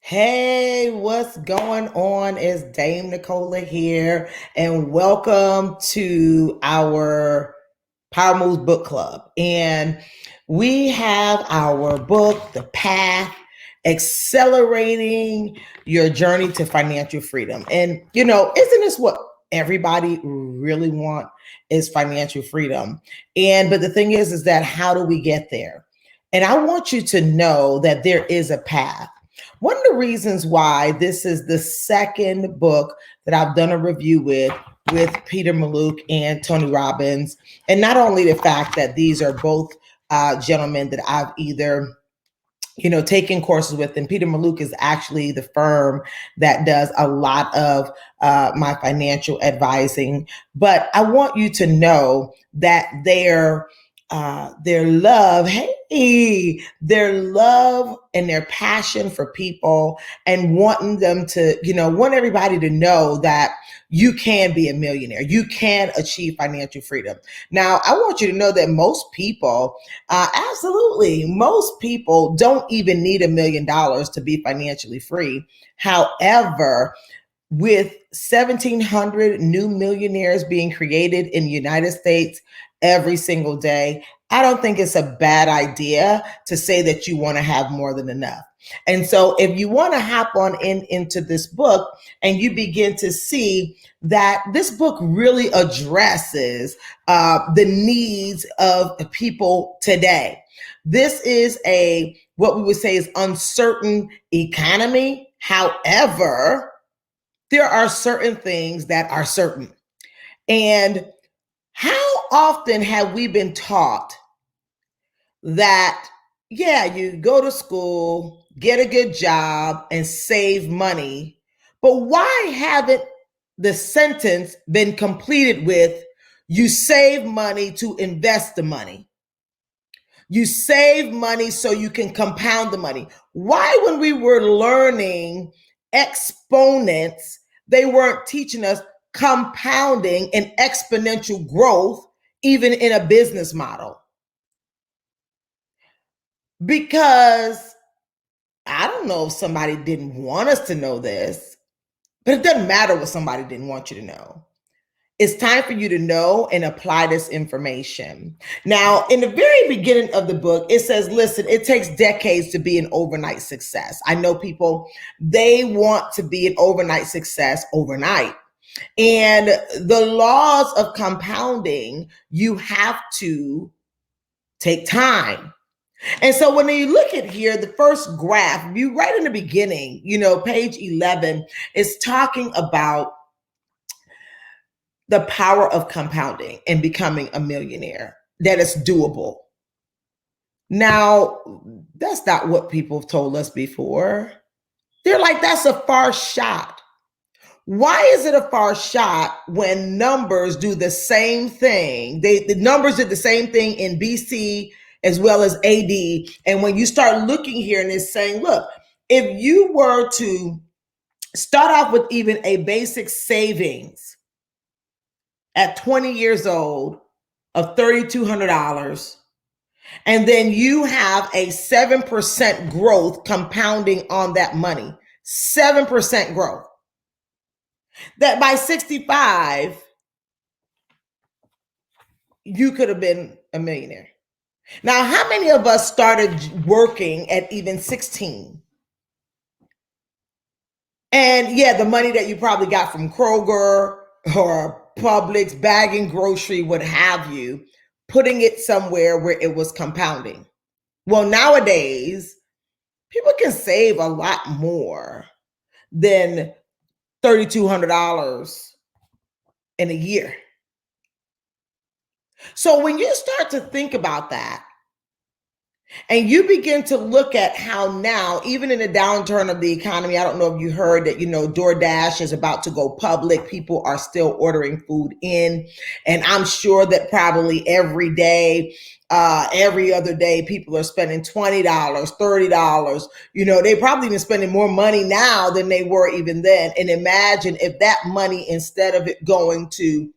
Hey, what's going on? It's Dame Nicola here, and welcome to our Power Moves Book Club. And we have our book, The Path, Accelerating Your Journey to Financial Freedom. And, isn't this what everybody really want is financial freedom? But the thing is that how do we get there? And I want you to know that there is a path. One of the reasons why this is the second book that I've done a review with Peter Mallouk and Tony Robbins, and not only the fact that these are both gentlemen that I've either taken courses with, and Peter Mallouk is actually the firm that does a lot of my financial advising. But I want you to know that their love, their love and their passion for people and wanting them to, want everybody to know that you can be a millionaire. You can achieve financial freedom. Now, I want you to know that most people, absolutely, most people don't even need $1 million to be financially free. However, with 1,700 new millionaires being created in the United States every single day, I don't think it's a bad idea to say that you want to have more than enough. And so if you want to hop on into this book and you begin to see that this book really addresses the needs of people today. This is what we would say is uncertain economy. However, there are certain things that are certain. And how often have we been taught that, you go to school, get a good job, and save money, but why haven't the sentence been completed with, you save money to invest the money? You save money so you can compound the money. Why, when we were learning exponents, they weren't teaching us compounding and exponential growth, even in a business model? Because I don't know if somebody didn't want us to know this, but it doesn't matter what somebody didn't want you to know. It's time for you to know and apply this information. Now, in the very beginning of the book, it says, listen, it takes decades to be an overnight success. I know people, they want to be an overnight success overnight. And the laws of compounding, you have to take time. And so when you look at here, the first graph, you right in the beginning, page 11 is talking about the power of compounding and becoming a millionaire, that it's doable. Now, that's not what people have told us before. They're like, that's a far shot. Why is it a far shot when numbers do the same thing? The numbers did the same thing in BC as well as AD. And when you start looking here and it's saying, look, if you were to start off with even a basic savings at 20 years old of $3,200, and then you have a 7% growth compounding on that money, 7% growth, that by 65, you could have been a millionaire. Now, how many of us started working at even 16? And the money that you probably got from Kroger or Publix, bagging grocery, what have you, putting it somewhere where it was compounding. Well, nowadays, people can save a lot more than $3,200 in a year. So when you start to think about that, and you begin to look at how now, even in the downturn of the economy, I don't know if you heard that, DoorDash is about to go public. People are still ordering food in. And I'm sure that probably every day, every other day, people are spending $20, $30. They probably even spending more money now than they were even then. And imagine if that money, instead of it going to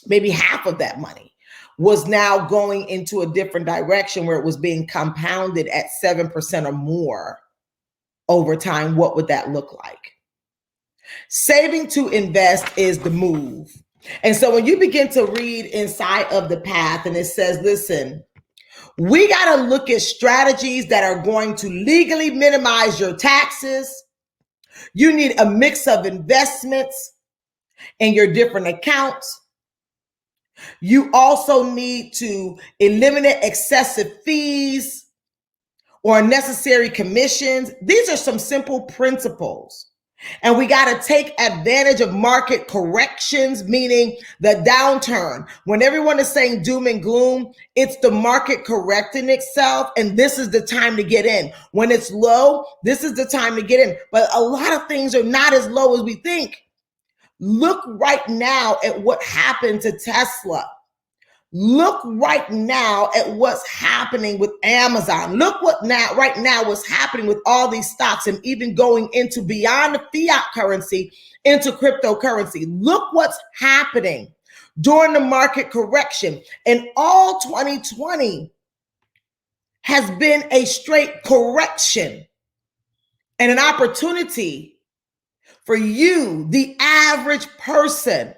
maybe half of that money, was now going into a different direction where it was being compounded at 7% or more. over time, what would that look like? Saving to invest is the move. And so when you begin to read inside of the path and it says, listen, we got to look at strategies that are going to legally minimize your taxes. You need a mix of investments in your different accounts. You also need to eliminate excessive fees or unnecessary commissions. These are some simple principles. And we got to take advantage of market corrections, meaning the downturn. When everyone is saying doom and gloom, it's the market correcting itself. And this is the time to get in. When it's low, this is the time to get in. But a lot of things are not as low as we think. Look right now at what happened to Tesla. Look right now at what's happening with Amazon. Look right now what's happening with all these stocks and even going into beyond the fiat currency into cryptocurrency. Look what's happening during the market correction. And all 2020 has been a straight correction and an opportunity for you, the average person,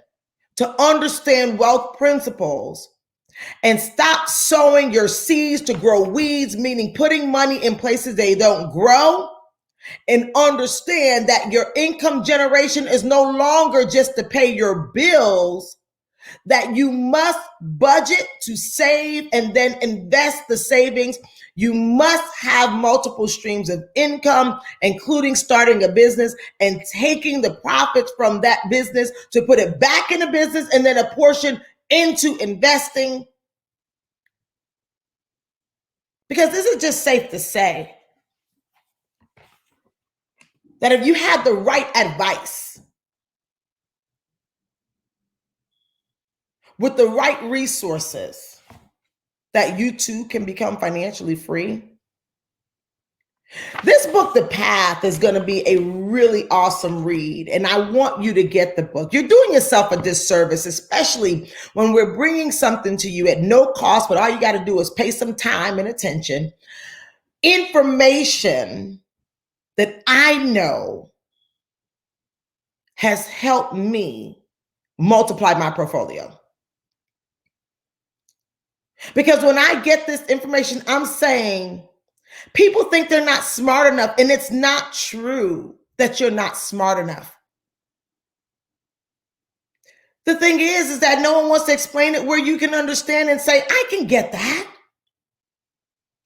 to understand wealth principles and stop sowing your seeds to grow weeds, meaning putting money in places they don't grow, and understand that your income generation is no longer just to pay your bills, that you must budget to save and then invest the savings. You must have multiple streams of income, including starting a business and taking the profits from that business to put it back in the business and then a portion into investing. Because this is just safe to say that if you had the right advice with the right resources, that you too can become financially free. This book, The Path, is going to be a really awesome read, and I want you to get the book. You're doing yourself a disservice, especially when we're bringing something to you at no cost, but all you got to do is pay some time and attention. Information that I know has helped me multiply my portfolio. Because when I get this information, I'm saying people think they're not smart enough, and it's not true that you're not smart enough. The thing is that no one wants to explain it where you can understand and say, I can get that.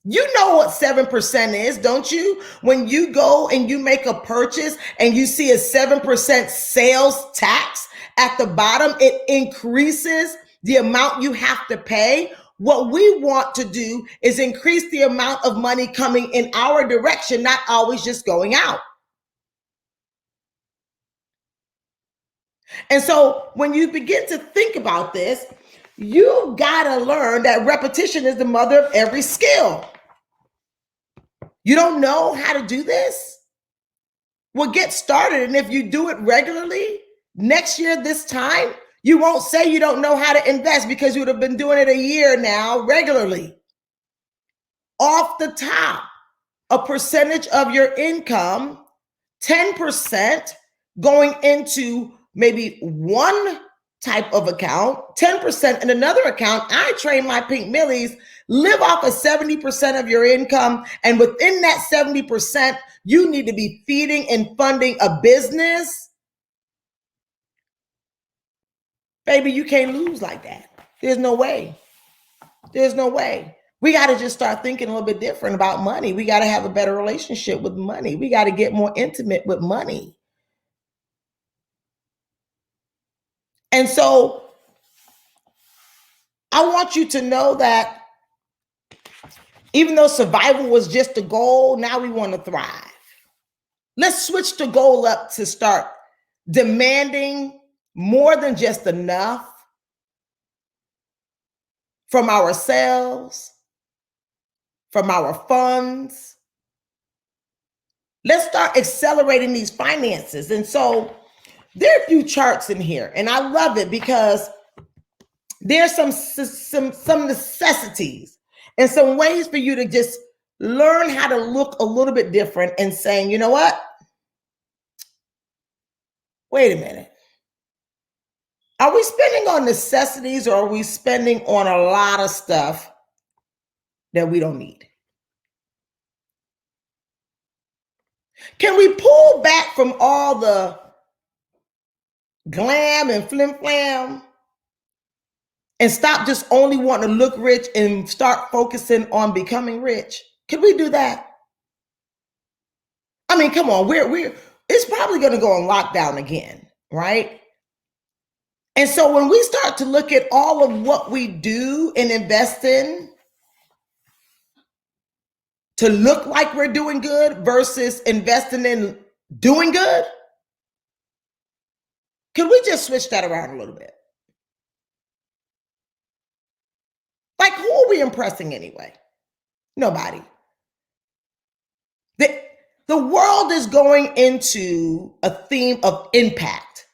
You know what 7% is, don't you? When you go and you make a purchase and you see a 7% sales tax at the bottom, it increases the amount you have to pay. What we want to do is increase the amount of money coming in our direction, not always just going out. And so when you begin to think about this, you gotta learn that repetition is the mother of every skill. You don't know how to do this? Well, get started. And if you do it regularly, next year, this time, you won't say you don't know how to invest because you would have been doing it a year now regularly. Off the top, a percentage of your income, 10% going into maybe one type of account, 10% in another account. I train my Pink Millies, live off of 70% of your income. And within that 70%, you need to be feeding and funding a business. Baby, you can't lose like that. There's no way. There's no way. We got to just start thinking a little bit different about money. We got to have a better relationship with money. We got to get more intimate with money. And so I want you to know that even though survival was just a goal, now we want to thrive. Let's switch the goal up to start demanding more than just enough from ourselves, from our funds. Let's start accelerating these finances. And so there are a few charts in here, and I love it because there's some necessities and some ways for you to just learn how to look a little bit different and saying, you know what? Wait a minute. Are we spending on necessities or are we spending on a lot of stuff that we don't need? Can we pull back from all the glam and flim flam and stop just only wanting to look rich and start focusing on becoming rich? Can we do that? I mean, come on, it's probably going to go on lockdown again, right? And so when we start to look at all of what we do and invest in to look like we're doing good versus investing in doing good, can we just switch that around a little bit? Like, who are we impressing anyway? Nobody. The world is going into a theme of impact,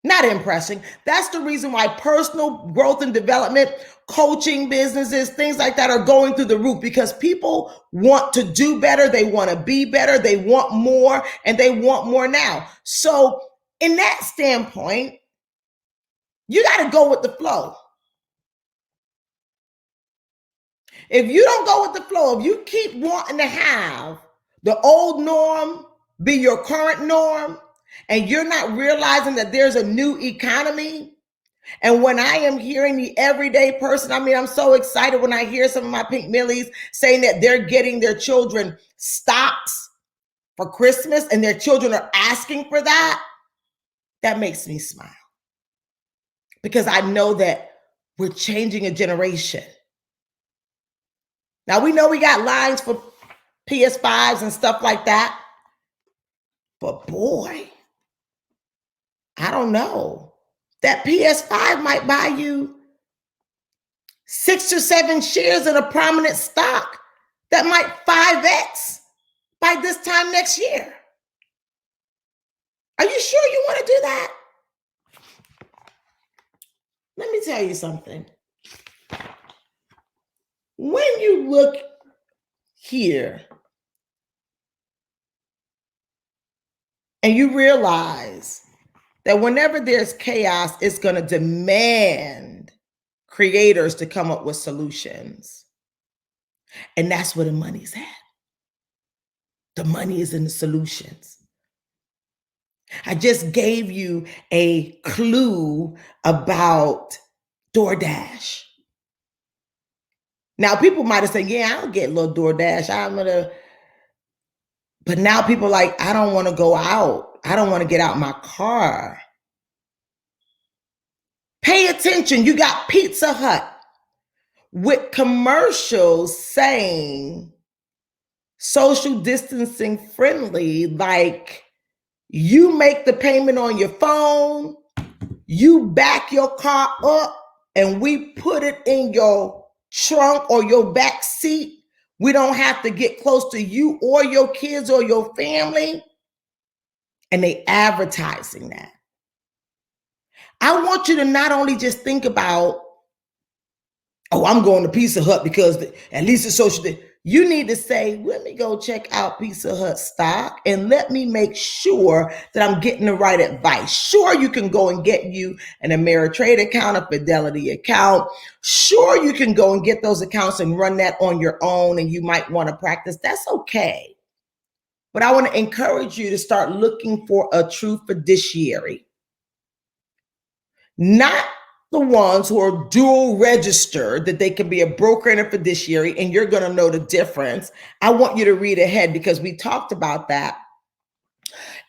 not impressing. That's the reason why personal growth and development, coaching businesses, things like that are going through the roof, because people want to do better. They want to be better. They want more, and they want more now. So in that standpoint, you got to go with the flow. If you don't go with the flow, if you keep wanting to have the old norm be your current norm, and you're not realizing that there's a new economy. And when I am hearing the everyday person, I mean, I'm so excited when I hear some of my Pink Millies saying that they're getting their children stocks for Christmas and their children are asking for that. That makes me smile, because I know that we're changing a generation. Now, we know we got lines for PS5s and stuff like that. But boy, I don't know. That PS5 might buy you 6 or 7 shares in a prominent stock that might 5x by this time next year. Are you sure you want to do that? Let me tell you something. When you look here and you realize that whenever there's chaos, it's going to demand creators to come up with solutions. And that's where the money's at. The money is in the solutions. I just gave you a clue about DoorDash. Now, people might have said, yeah, I'll get a little DoorDash. But now people are like, I don't want to go out. I don't want to get out my car. Pay attention. You got Pizza Hut with commercials saying social distancing friendly, like you make the payment on your phone, you back your car up, and we put it in your trunk or your back seat. We don't have to get close to you or your kids or your family. And they advertising that. I want you to not only just think about, oh, I'm going to Pizza Hut because at least it's social. You need to say, let me go check out Pizza Hut stock and let me make sure that I'm getting the right advice. Sure, you can go and get you an Ameritrade account, a Fidelity account. Sure, you can go and get those accounts and run that on your own, and you might want to practice. That's okay. But I want to encourage you to start looking for a true fiduciary. Not the ones who are dual registered, that they can be a broker and a fiduciary, and you're going to know the difference. I want you to read ahead, because we talked about that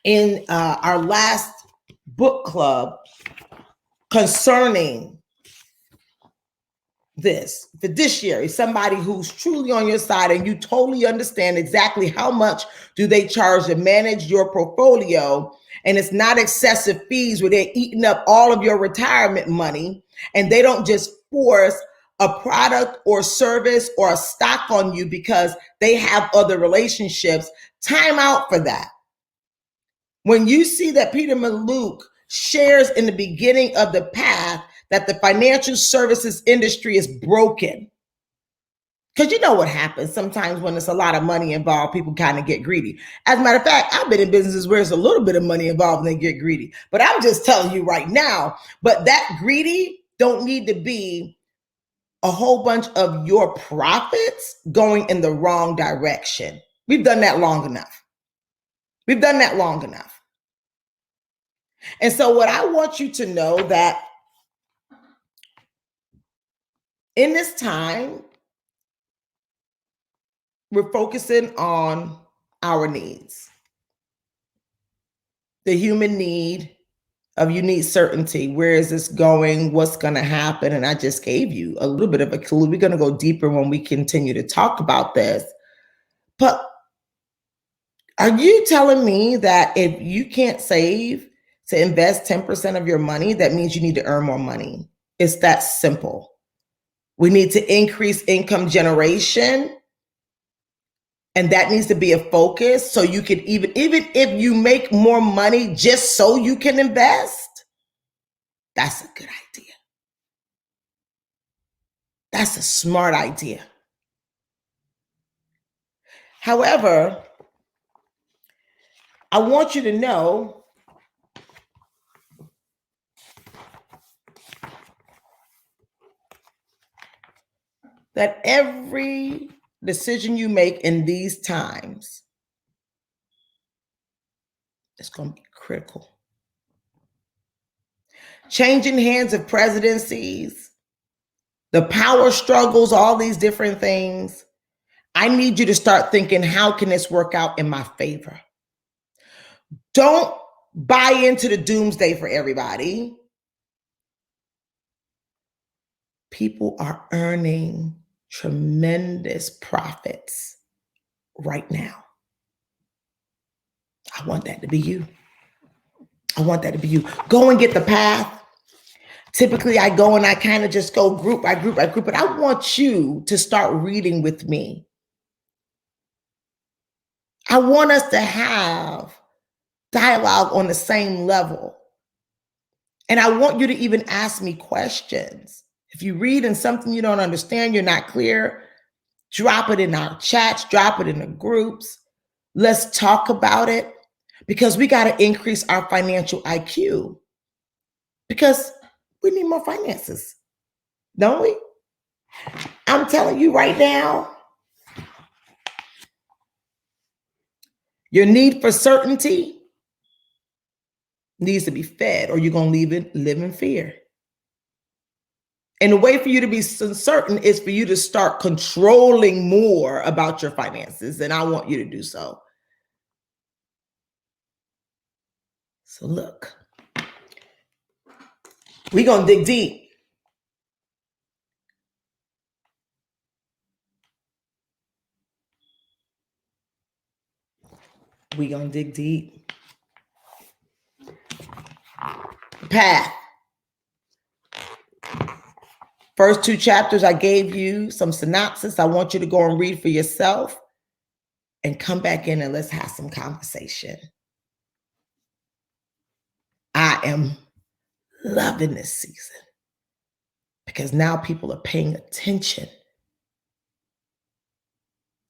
in our last book club concerning this fiduciary, somebody who's truly on your side and you totally understand exactly how much do they charge to manage your portfolio. And it's not excessive fees where they're eating up all of your retirement money, and they don't just force a product or service or a stock on you because they have other relationships. Time out for that. When you see that Peter Mallouk shares in the beginning of the path that the financial services industry is broken, Because you know what happens sometimes when there's a lot of money involved, people kind of get greedy. As a matter of fact, I've been in businesses where there's a little bit of money involved and they get greedy. But I'm just telling you right now, but that greedy don't need to be a whole bunch of your profits going in the wrong direction. We've done that long enough. We've done that long enough. And so what I want you to know that in this time, we're focusing on our needs. The human need of you need certainty. Where is this going? What's going to happen? And I just gave you a little bit of a clue. We're going to go deeper when we continue to talk about this. But are you telling me that if you can't save to invest 10% of your money, that means you need to earn more money? It's that simple. We need to increase income generation. And that needs to be a focus. So you can even if you make more money just so you can invest, that's a good idea. That's a smart idea. However, I want you to know that every decision you make in these times is going to be critical. Changing hands of presidencies, the power struggles, all these different things. I need you to start thinking, how can this work out in my favor? Don't buy into the doomsday for everybody. People are earning tremendous profits right now. I want that to be you. I want that to be you. Go and get the path. Typically, I go and I kind of just go group by group by group, but I want you to start reading with me. I want us to have dialogue on the same level. And I want you to even ask me questions. If you read and something you don't understand, you're not clear, drop it in our chats, drop it in the groups. Let's talk about it, because we got to increase our financial IQ, because we need more finances, don't we? I'm telling you right now, your need for certainty needs to be fed, or you're going to live in fear. And the way for you to be certain is for you to start controlling more about your finances. And I want you to do so. So look, we're going to dig deep. We're going to dig deep. Path. First 2 chapters, I gave you some synopsis. I want you to go and read for yourself and come back in and let's have some conversation. I am loving this season because now people are paying attention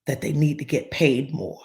that they need to get paid more.